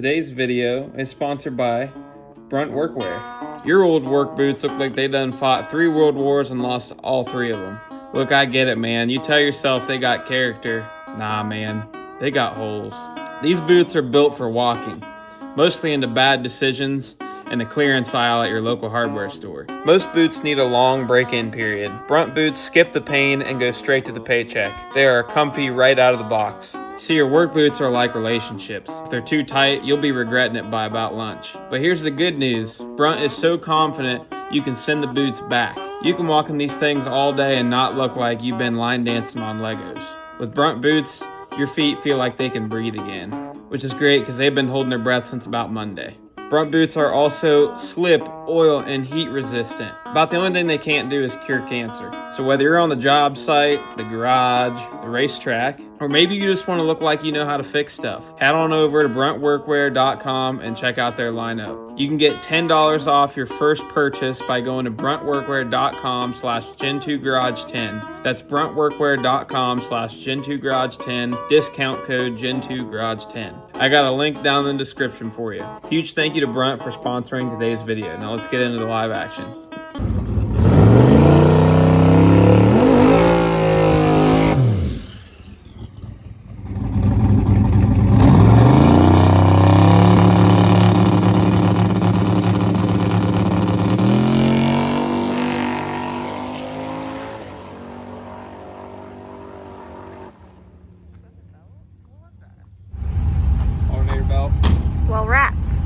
Today's video is sponsored by Brunt Workwear. Your old work boots look like they done fought 3 world wars and lost all 3 of them. Look, I get it, man. You tell yourself they got character. Nah, man. They got holes. These boots are built for walking, mostly into bad decisions in the clearance aisle at your local hardware store. Most boots need a long break-in period. Brunt boots skip the pain and go straight to the paycheck. They are comfy right out of the box. See, your work boots are like relationships. If they're too tight, you'll be regretting it by about lunch. But here's the good news. Brunt is so confident you can send the boots back. You can walk in these things all day and not look like you've been line dancing on Legos. With Brunt boots, your feet feel like they can breathe again, which is great because they've been holding their breath since about Monday. Brunt boots are also slip, oil, and heat resistant. About the only thing they can't do is cure cancer. So whether you're on the job site, the garage, the racetrack, or maybe you just want to look like you know how to fix stuff, head on over to bruntworkwear.com and check out their lineup. You can get $10 off your first purchase by going to bruntworkwear.com/Gen2Garage10. That's bruntworkwear.com/Gen2Garage10, discount code Gen2Garage10. I got a link down in the description for you. Huge thank you to Brunt for sponsoring today's video. Now let's get into the live action. Well, rats.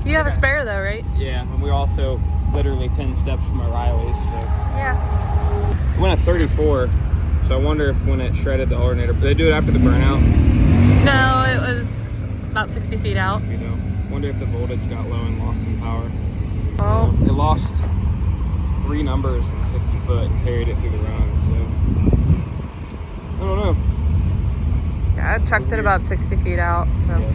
You have a spare though, right? Yeah, and we're also literally 10 steps from O'Reilly's. So. Yeah. We went at 34, so I wonder if when it shredded the alternator, did they do it after the burnout? No, it was about 60 feet out. You know, wonder if the voltage got low and lost some power. Oh. It lost 3 numbers in 60 foot and carried it through the run, so I don't know. Yeah, I chucked it about 60 feet out, so. Yeah.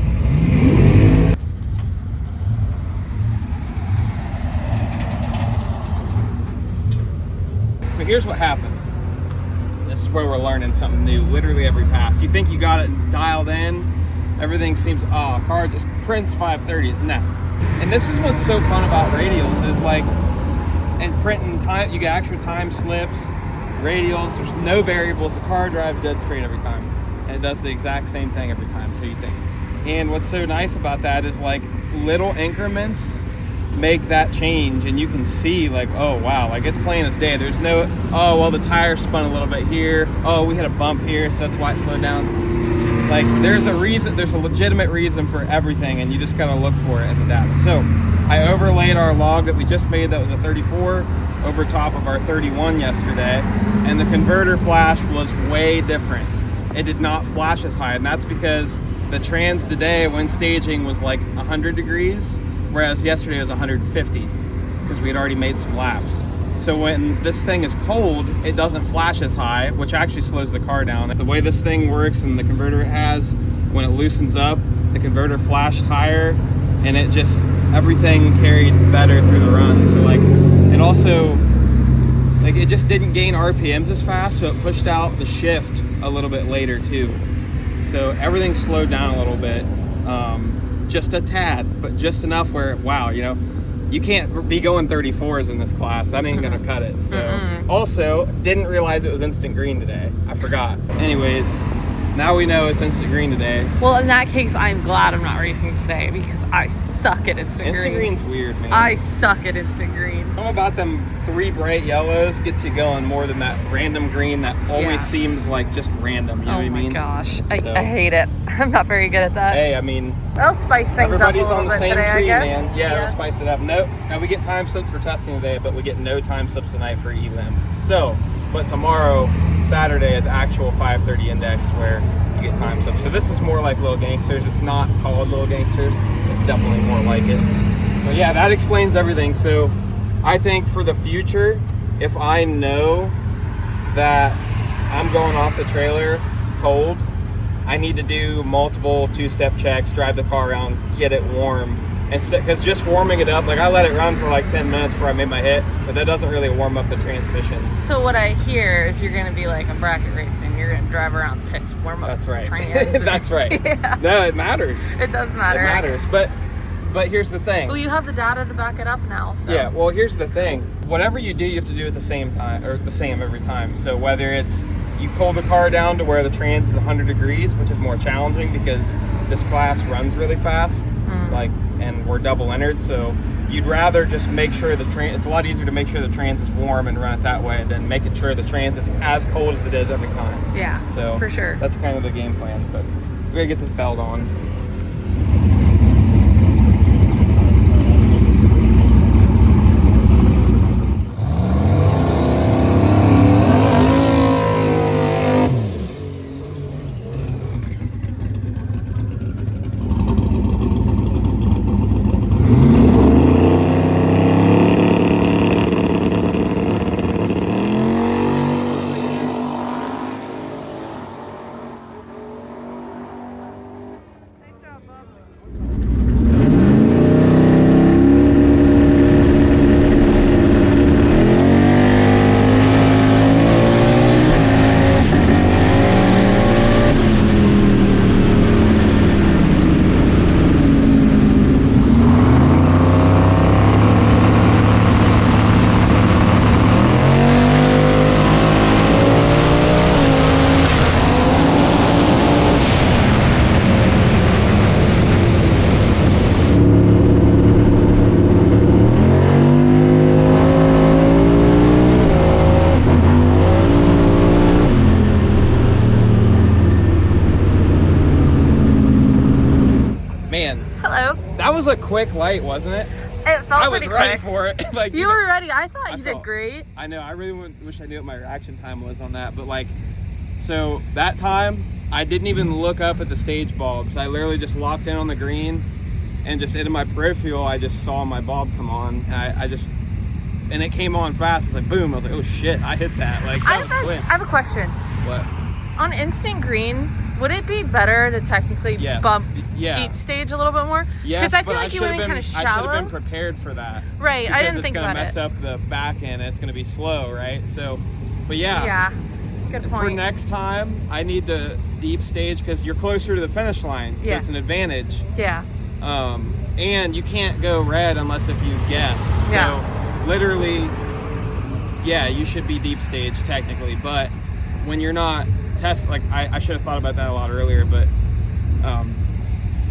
So here's what happened. This is where we're learning something new literally every pass. You think you got it dialed in, everything seems, car just prints 530s. No. And this is what's so fun about radials is like, and printing time, you get actual time slips, radials, there's no variables. The car drives dead straight every time. And it does the exact same thing every time, so you think. And what's so nice about that is like little increments make that change, and you can see like, oh wow, like it's plain as day. There's no, oh well, the tire spun a little bit here, oh we had a bump here, so that's why it slowed down. Like there's a reason, there's a legitimate reason for everything, and you just gotta look for it in the data. So I overlaid our log that we just made that was a 34 over top of our 31 yesterday, and the converter flash was way different. It did not flash as high, and that's because the trans today when staging was like 100 degrees, whereas yesterday was 150 because we had already made some laps. So when this thing is cold, it doesn't flash as high, which actually slows the car down. The way this thing works and the converter it has, when it loosens up, the converter flashed higher, and it just, everything carried better through the run. So like, it also, like it just didn't gain RPMs as fast, so it pushed out the shift a little bit later too. So everything slowed down a little bit. Just a tad, but just enough where, wow, you know, you can't be going 34s in this class. That ain't gonna cut it. So also didn't realize it was instant green today. I forgot. Anyways, now we know it's instant green today. Well, in that case, I'm glad I'm not racing today because I suck at instant green. Instant green's weird, man. I suck at instant green. Something about them 3 bright yellows gets you going more than that random green that always seems like just random. You know what I mean? Oh my gosh, I hate it. I'm not very good at that. Hey, I mean, I'll spice things up a little bit today, I guess. Man. Yeah, we'll spice it up. No, now we get time slips for testing today, but we get no time slips tonight for elims. So, but tomorrow, Saturday, is actual 530 index where you get time slips. So this is more like Little Gangsters. It's not called Little Gangsters. It's definitely more like it. But yeah, that explains everything. So I think for the future, if I know that I'm going off the trailer cold, I need to do multiple 2-step checks, drive the car around, get it warm, And because just warming it up, like I let it run for like 10 minutes before I made my hit, but that doesn't really warm up the transmission. So what I hear is you're going to be like a bracket racing. You're going to drive around the pits, warm up. That's right. Trans. That's right. Yeah. No, it matters. It does matter. It matters. But here's the thing. Well, you have the data to back it up now. So. Yeah, well, here's the thing. Whatever you do, you have to do it the same time, or the same every time. So whether it's you cool the car down to where the trans is 100 degrees, which is more challenging because this class runs really fast, and we're double entered, so you'd rather just make sure it's a lot easier to make sure the trans is warm and run it that way than making sure the trans is as cold as it is every time. Yeah, so for sure. That's kind of the game plan, but we gotta get this belt on. That was a quick light, wasn't it? It felt I was pretty ready quick. for it. Like you were ready. I thought you did great. I know. I really wish I knew what my reaction time was on that. But like, so that time, I didn't even look up at the stage bulbs. I literally just locked in on the green, and just into my peripheral, I just saw my bulb come on. And and it came on fast. It's like boom. I was like, oh shit, I hit that. Like that was quick. I have a question. What? On instant green, would it be better to technically bump deep stage a little bit more? Yes, because I feel like you went in kind of shallow. I should have been prepared for that. Right, I didn't think about it. It's going to mess up the back end. It's going to be slow, right? So, but yeah. Yeah, good point. For next time, I need the deep stage because you're closer to the finish line, so it's an advantage. Yeah. And you can't go red unless if you guess. Yeah. So, literally, yeah, you should be deep stage technically, but when you're not I should have thought about that a lot earlier, but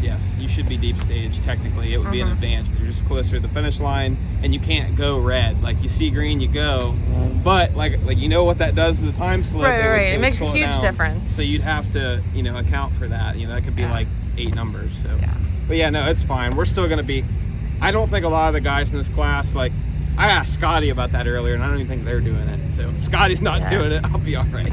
yes, you should be deep stage technically. It would be an advantage because you're just closer to the finish line and you can't go red. Like you see green, you go, but like you know what that does to the time slip. Right. It makes a huge difference. So you'd have to account for that. That could be like 8 numbers. So, but yeah, no, it's fine. We're still gonna be. I don't think a lot of the guys in this class like. I asked Scotty about that earlier, and I don't even think they're doing it. So if Scotty's not doing it, I'll be all right.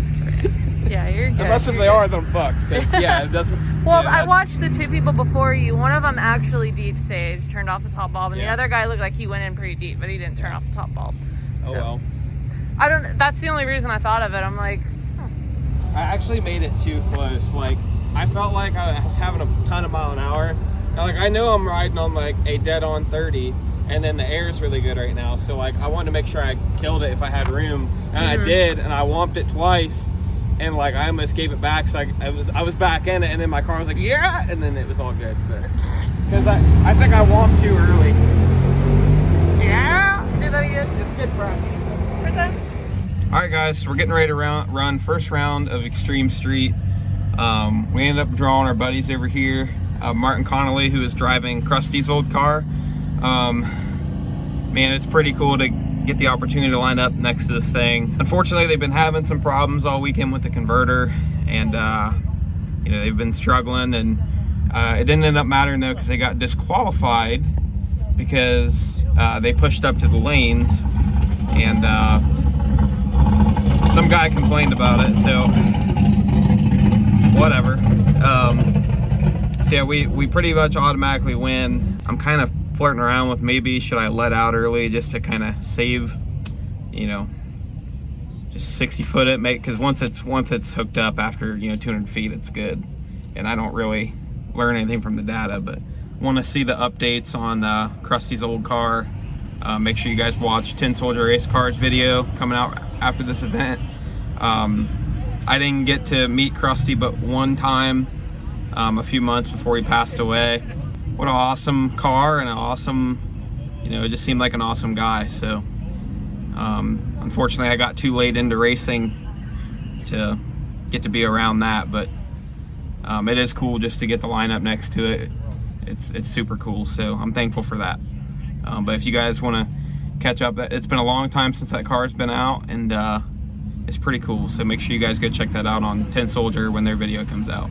Yeah, you're good. Unless if they are, then fuck. Because it doesn't. Well, I watched the 2 people before you. One of them actually deep stage, turned off the top bulb, and the other guy looked like he went in pretty deep, but he didn't turn off the top bulb. Oh well. I don't. That's the only reason I thought of it. I'm like. I actually made it too close. Like I felt like I was having a ton of mile an hour. Now, like I know I'm riding on like a dead on 30. And then the air is really good right now, so like I wanted to make sure I killed it if I had room, and I did, and I womped it twice, and like I almost gave it back, so I was back in it, and then my car was like and then it was all good, because I think I womped too early. Do that again. It's good practice. First time. All right, guys, so we're getting ready to run first round of Extreme Street. We ended up drawing our buddies over here, Martin Connolly, who is driving Krusty's old car. Man, it's pretty cool to get the opportunity to line up next to this thing. Unfortunately, they've been having some problems all weekend with the converter, and they've been struggling, and it didn't end up mattering though because they got disqualified because they pushed up to the lanes, and some guy complained about it, so whatever. So yeah, we pretty much automatically win. I'm kind of flirting around with maybe should I let out early just to kind of save, just 60 foot it, because once it's hooked up after 200 feet, it's good. And I don't really learn anything from the data, but want to see the updates on Krusty's old car, make sure you guys watch Tin Soldier Race Cars video coming out after this event. I didn't get to meet Krusty but one time a few months before he passed away. What an awesome car and an awesome, you know, it just seemed like an awesome guy. So unfortunately I got too late into racing to get to be around that, but it is cool just to get the lineup next to it. It's super cool, so I'm thankful for that. But if you guys want to catch up, it's been a long time since that car's been out, and it's pretty cool, so make sure you guys go check that out on Tin Soldier when their video comes out.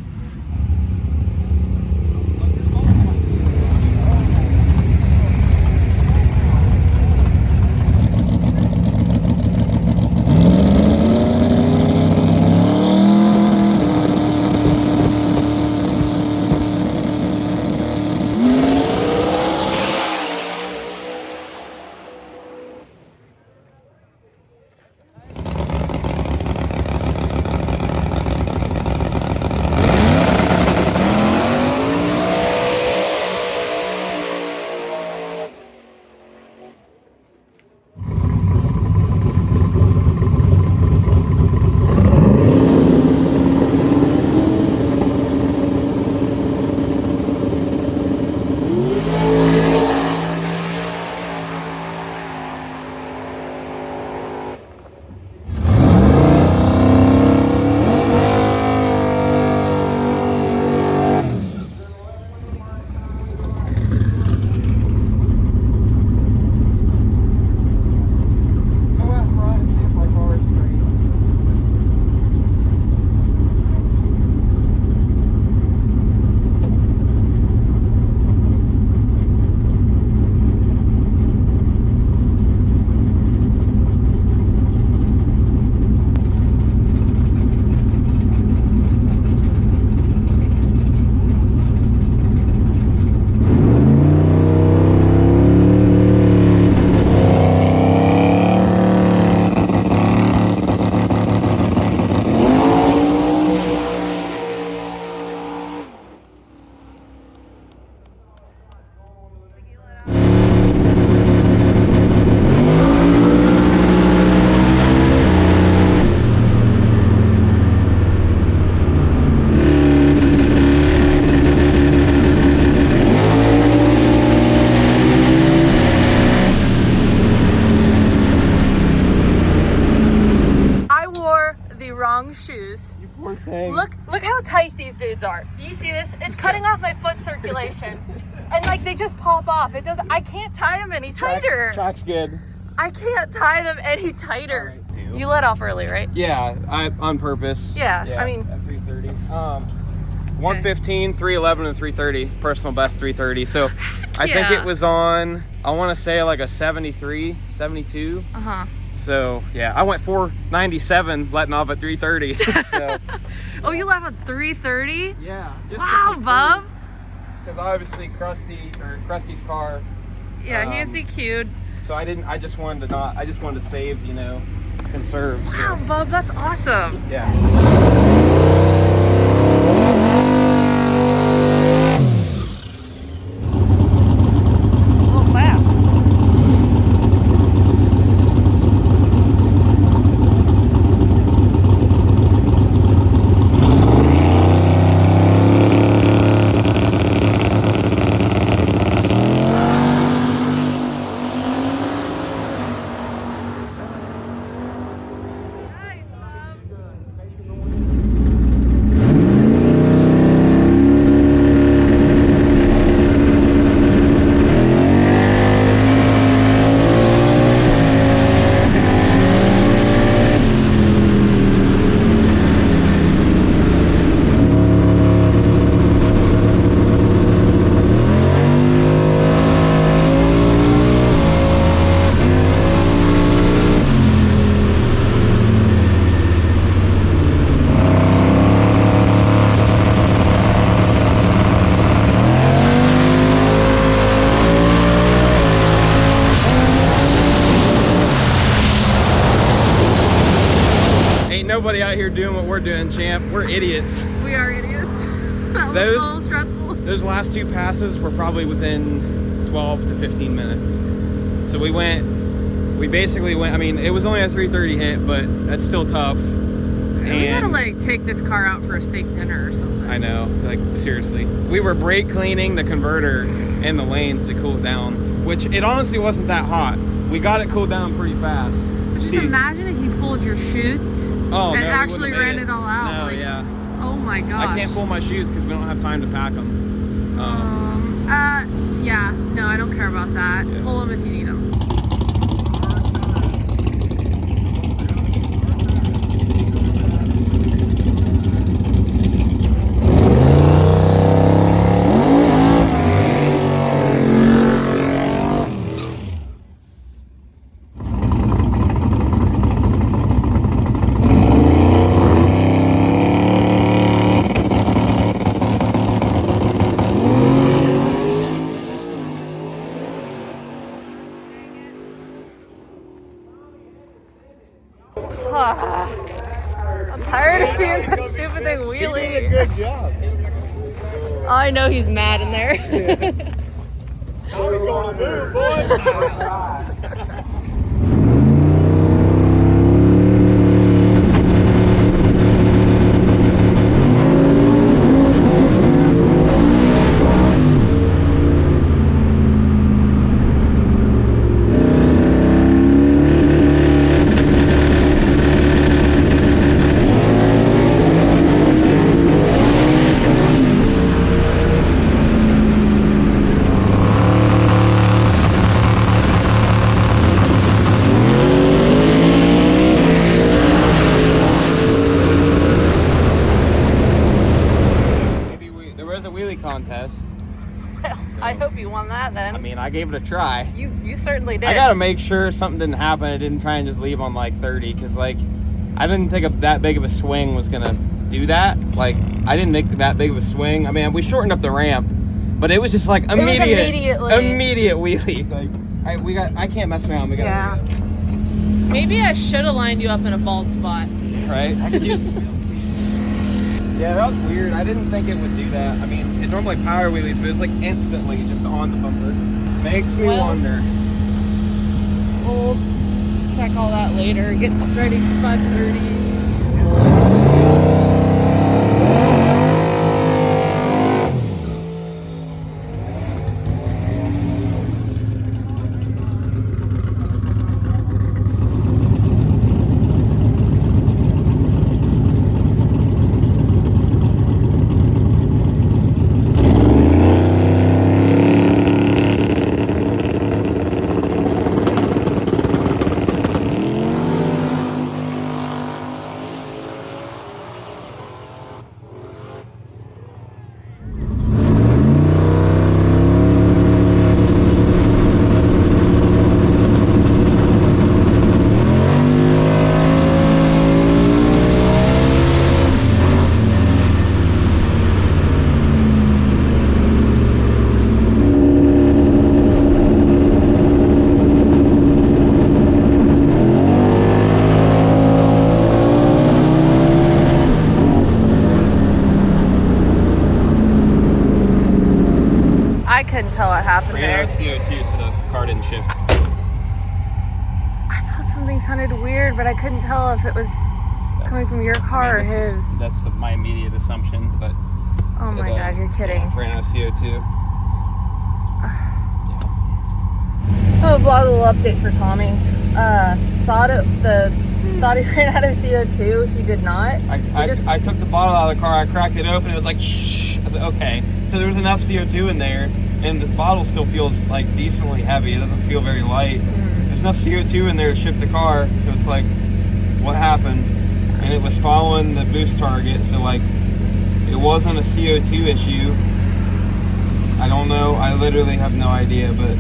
Shoes. You poor thing. Look how tight these dudes are. Do you see this? It's cutting off my foot circulation. And like they just pop off. It doesn't, I can't tie them any tighter. Track's good. I can't tie them any tighter. Right, you let off early, right? Yeah, on purpose. Yeah, I mean at 3:30. 115, 311, and 330. Personal best 330. So I think it was on, I want to say like a 73, 72. So yeah, I went 497 letting off at 330. So, oh, you left at 330? Yeah. Wow, bub. Because obviously Krusty's car. Yeah, he was DQ'd. So I just wanted to save, you know, conserve. Wow, so. bub, that's awesome. Yeah. Nobody out here doing what we're doing, champ. We're idiots. We are idiots. That was a little stressful. those last 2 passes were probably within 12 to 15 minutes. So we basically went, I mean, it was only a 330 hit, but that's still tough. And we gotta like take this car out for a steak dinner or something. I know, like seriously. We were brake cleaning the converter in the lanes to cool it down, which it honestly wasn't that hot. We got it cooled down pretty fast. Just imagine if you pulled your chutes and actually ran it all out. No, like, yeah. Oh my gosh. I can't pull my chutes because we don't have time to pack them. Yeah, no, I don't care about that. Yeah. Pull them if you need them. I'm tired of seeing that stupid thing wheelie. He did a good job. I know he's mad in there. How he's going to move, boy. Contest. Well, so, I hope you won that then. I mean, I gave it a try. You certainly did. I gotta make sure something didn't happen. I didn't try and just leave on like 30 because like I didn't think that big of a swing was gonna do that. Like I didn't make that big of a swing. I mean, we shortened up the ramp, but it was just like immediate wheelie. Like I can't mess around. We gotta do that. Maybe I should have lined you up in a bald spot. Right? I could use. Yeah, that was weird. I didn't think it would do that. I mean, it normally power wheelies, but it's like instantly just on the bumper. Makes me wonder. We'll check all that later. Get ready for 5:30. I couldn't tell what happened there. CO2 so the car didn't shift. I thought something sounded weird, but I couldn't tell if it was coming from your car or his. That's my immediate assumption, but... Oh my God, you're kidding. Yeah, ran out of CO2. Oh, a little update for Tommy. Thought he ran out of CO2. He did not. I took the bottle out of the car, I cracked it open, it was like, shh. I was like, okay. So there was enough CO2 in there, and the bottle still feels like decently heavy. It doesn't feel very light. There's enough CO2 in there to shift the car, so it's like, what happened? And it was following the boost target, so like, it wasn't a CO2 issue. I don't know. I literally have no idea, but...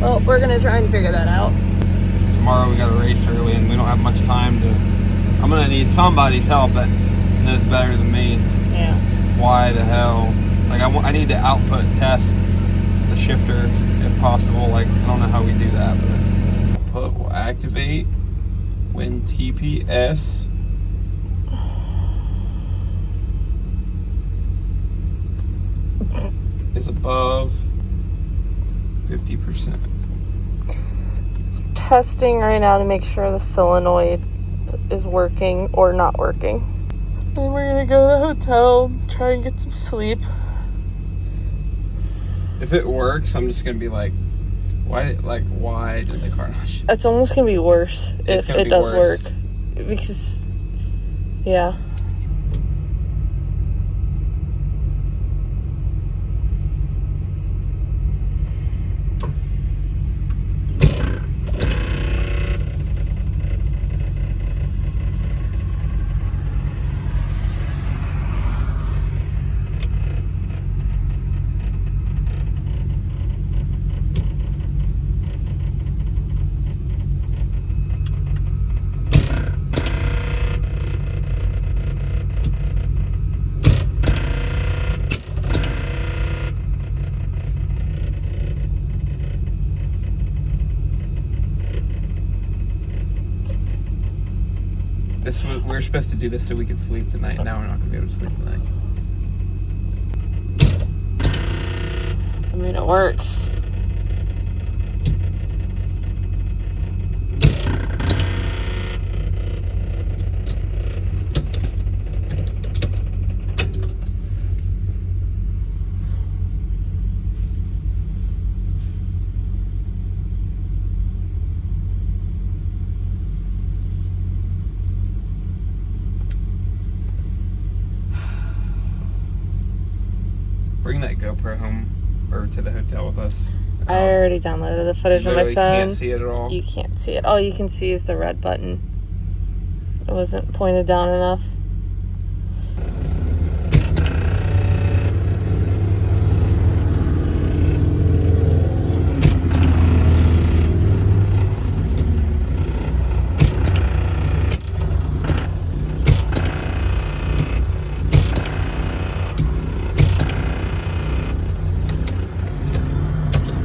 Well, we're going to try and figure that out. Tomorrow we got to race early, and we don't have much time to... I'm going to need somebody's help that knows better than me. Yeah. Why the hell? Like, I need to output test the shifter if possible. Like, I don't know how we do that, but... Output will activate when TPS is above 50%. So testing right now to make sure the solenoid is working or not working. And we're gonna go to the hotel, try and get some sleep. If it works, I'm just gonna be like, why did the car not shut? It's almost gonna be worse if it does worse. work. Because, yeah. We were supposed to do this so we could sleep tonight. Now we're not gonna be able to sleep tonight. I mean, it works. Bring that GoPro home or to the hotel with us. I already downloaded the footage on my Literally phone. can't see it at all. You can't see it. All you can see is the red button. It wasn't pointed down enough.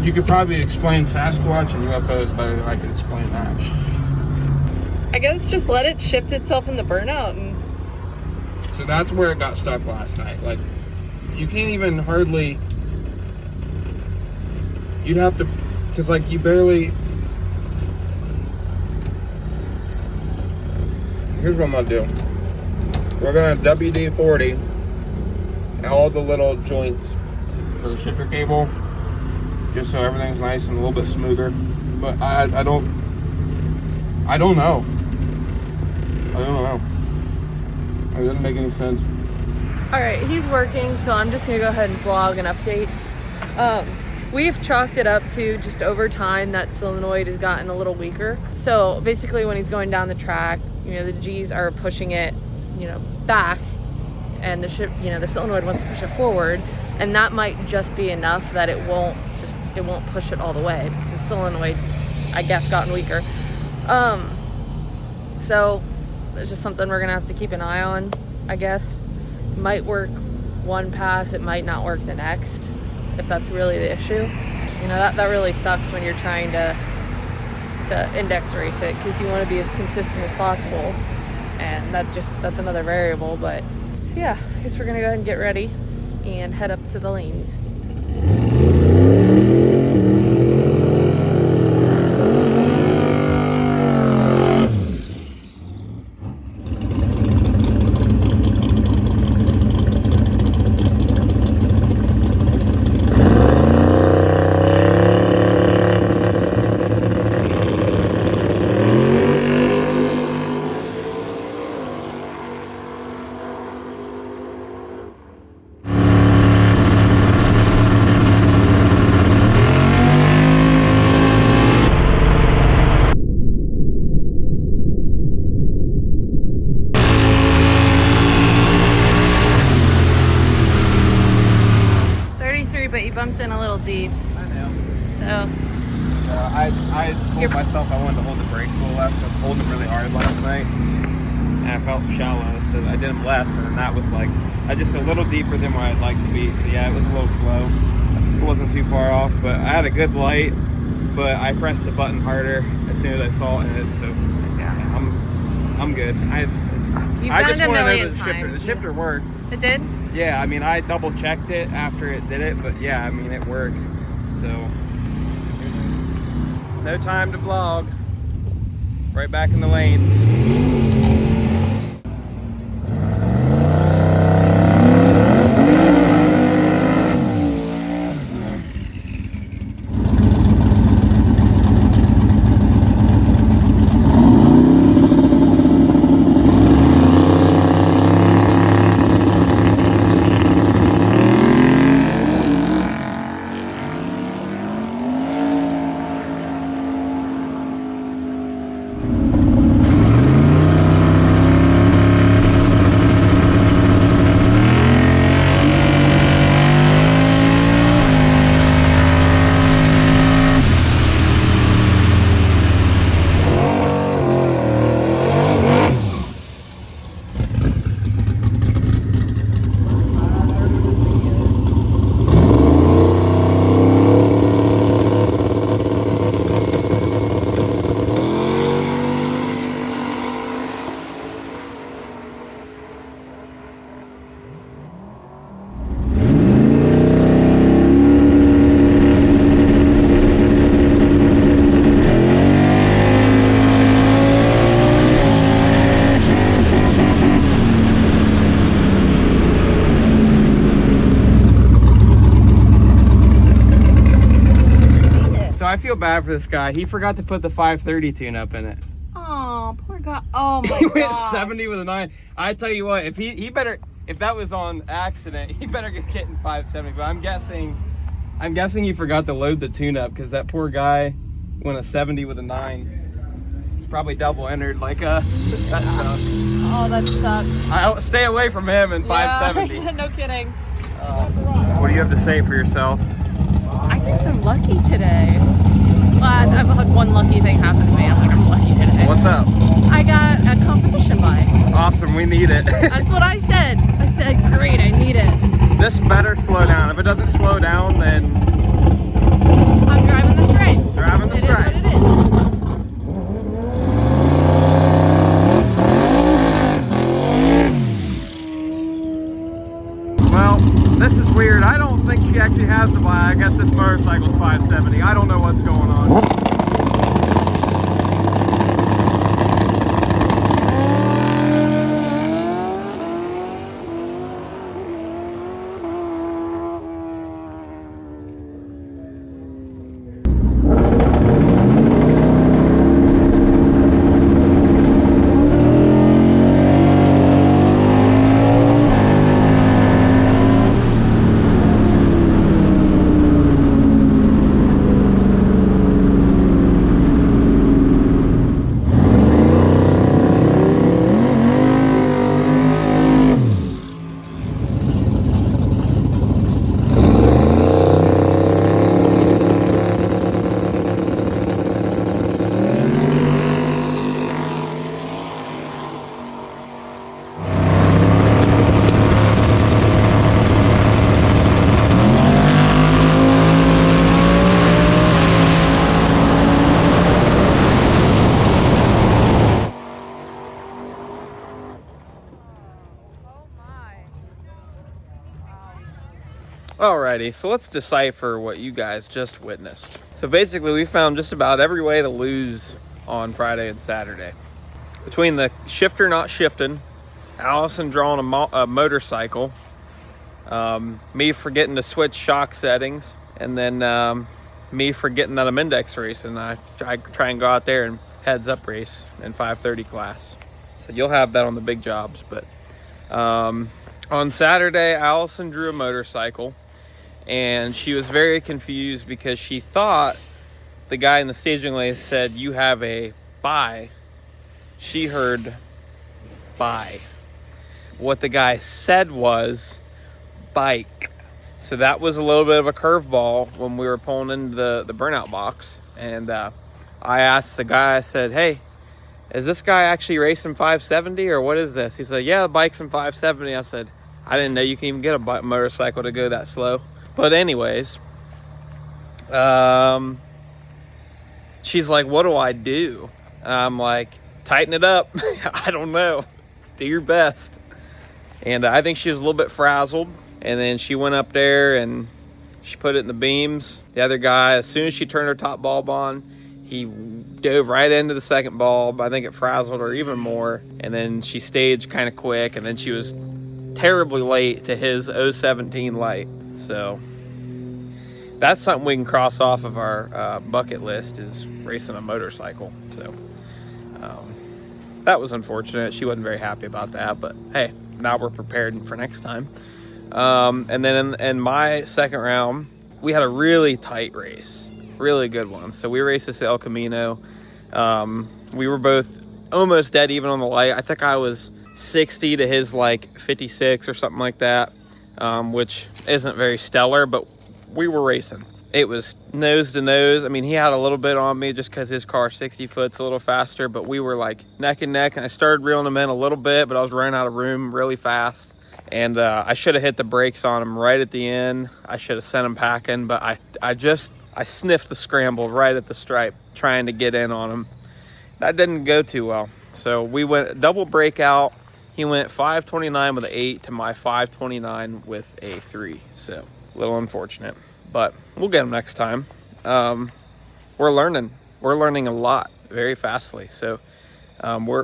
You could probably explain Sasquatch and UFOs better than I could explain that. I guess just let it shift itself in the burnout. And So that's where it got stuck last night. Like, you can't even hardly. You'd have to, because like you barely. Here's what I'm gonna do. We're gonna WD-40 all the little joints for the shifter cable, just so everything's nice and a little bit smoother. But I don't know. I don't know. It doesn't make any sense. all right, he's working, so I'm just gonna go ahead and vlog an update. We've chalked it up to just over time that solenoid has gotten a little weaker. So basically, when he's going down the track, the G's are pushing it, back, and the solenoid wants to push it forward, and that might just be enough that it won't push it all the way because the solenoid's, I guess, gotten weaker. So there's just something we're gonna have to keep an eye on, I guess. It might work one pass, it might not work the next, if that's really the issue. That really sucks when you're trying to index race it, because you want to be as consistent as possible, and that's another variable. But so yeah, I guess we're gonna go ahead and get ready and head up to the lanes. But you bumped in a little deep. I know. So I told myself I wanted to hold the brakes a little less. I was holding them really hard last night, and I felt shallow, so I did them less, and that was like just a little deeper than where I'd like to be. So yeah, it was a little slow. It wasn't too far off, but I had a good light. But I pressed the button harder as soon as I saw it hit. So yeah, I'm good. It's You've I done just it a want to know million that the shifter. times. The shifter worked. It did? Yeah, I mean, I double checked it after it did it, but yeah, I mean, it worked. So, no time to vlog. Right back in the lanes. I feel bad for this guy. He forgot to put the 530 tune-up in it. Oh, poor guy. Oh my god. He went 70 with a 9. I tell you what, if he better, if that was on accident, he better get getting 570. But I'm guessing he forgot to load the tune-up because that poor guy went a 70 with a 9. He's probably double entered like us. That sucks. Oh, that sucks. I'll stay away from him in 570. Yeah, no kidding. What do you have to say for yourself? I guess I'm lucky today. Well, I've had one lucky thing happen to me. I'm lucky today. What's up? I got a competition bike. Awesome, we need it. That's what I said. I said, great, I need it. This better slow down. If it doesn't slow down, then I'm driving the straight. driving the straight. It is what it is. Well, this is weird. I don't think she actually has the bike. I guess this motorcycle's 570. I don't know what's going on. Alrighty, so let's decipher what you guys just witnessed. So basically we found just about every way to lose on Friday and Saturday. Between the shifter not shifting, Allison drawing a motorcycle, me forgetting to switch shock settings, and then me forgetting that I'm index racing. I try and go out there and heads up race in 530 class. So you'll have that on the big jobs. But on Saturday, Allison drew a motorcycle, and she was very confused because she thought the guy in the staging lane said, "You have a buy." She heard buy. What the guy said was bike. So that was a little bit of a curveball when we were pulling into the burnout box. And I asked the guy, I said, "Hey, is this guy actually racing 570 or what is this?" He said, "Yeah, the bike's in 570. I said, "I didn't know you can even get a motorcycle to go that slow." But anyways, she's like, "What do I do?" I'm like, "Tighten it up." I don't know. do your best. And I think she was a little bit frazzled. And then she went up there and she put it in the beams. The other guy, as soon as she turned her top bulb on, he dove right into the second bulb. I think it frazzled her even more. And then she staged kind of quick. And then she was terribly late to his 017 light. So that's something we can cross off of our bucket list, is racing a motorcycle. So that was unfortunate. She wasn't very happy about that, but hey, now we're prepared for next time. And then in my second round, we had a really tight race, really good one. So we raced this El Camino. We were both almost dead even on the light. I think I was 60 to his like 56 or something like that, which isn't very stellar, but we were racing. It was nose to nose. I mean, he had a little bit on me just because his car 60 foot's a little faster, but we were like neck and neck, and I started reeling him in a little bit, but I was running out of room really fast. And I should have hit the brakes on him right at the end. I should have sent him packing, but I sniffed the scramble right at the stripe trying to get in on him. That didn't go too well. So we went double breakout. He went 529 with an 8 to my 529 with a 3. So a little unfortunate, but we'll get him next time. We're learning a lot very fastly. So we're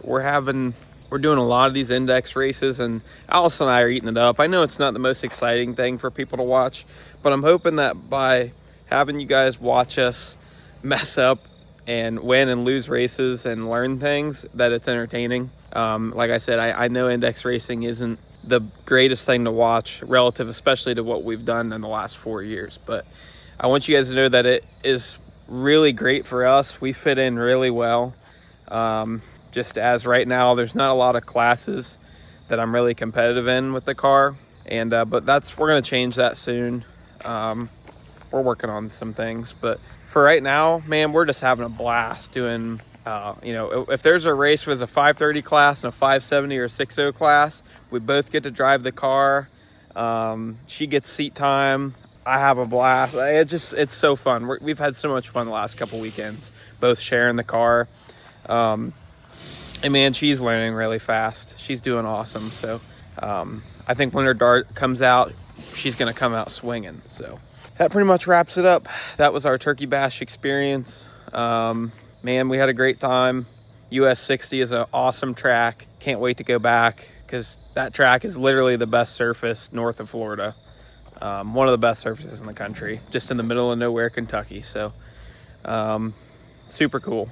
doing a lot of these index races, and Alice and I are eating it up. I know it's not the most exciting thing for people to watch, but I'm hoping that by having you guys watch us mess up and win and lose races and learn things, that it's entertaining. Like I said, I know index racing isn't the greatest thing to watch relative, especially to what we've done in the last 4 years, but I want you guys to know that it is really great for us. We fit in really well. Just as right now, there's not a lot of classes that I'm really competitive in with the car, and but we're going to change that soon. We're working on some things, but for right now, man, we're just having a blast doing, if there's a race with a 530 class and a 570 or a 60 class, we both get to drive the car. She gets seat time. I have a blast. It's so fun. We've had so much fun the last couple weekends, both sharing the car. And man, she's learning really fast. She's doing awesome. So I think when her dart comes out, she's going to come out swinging. So that pretty much wraps it up. That was our Turkey Bash experience. Man, we had a great time. US 60 is an awesome track. Can't wait to go back, because that track is literally the best surface north of Florida. One of the best surfaces in the country, just in the middle of nowhere, Kentucky. So super cool.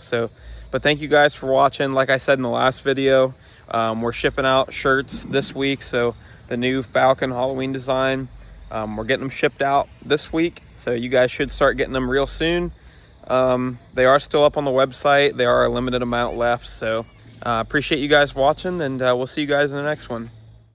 But thank you guys for watching. Like I said in the last video, we're shipping out shirts this week. So the new Falcon Halloween design, we're getting them shipped out this week. So you guys should start getting them real soon. They are still up on the website. There are a limited amount left. So appreciate you guys watching, and we'll see you guys in the next one.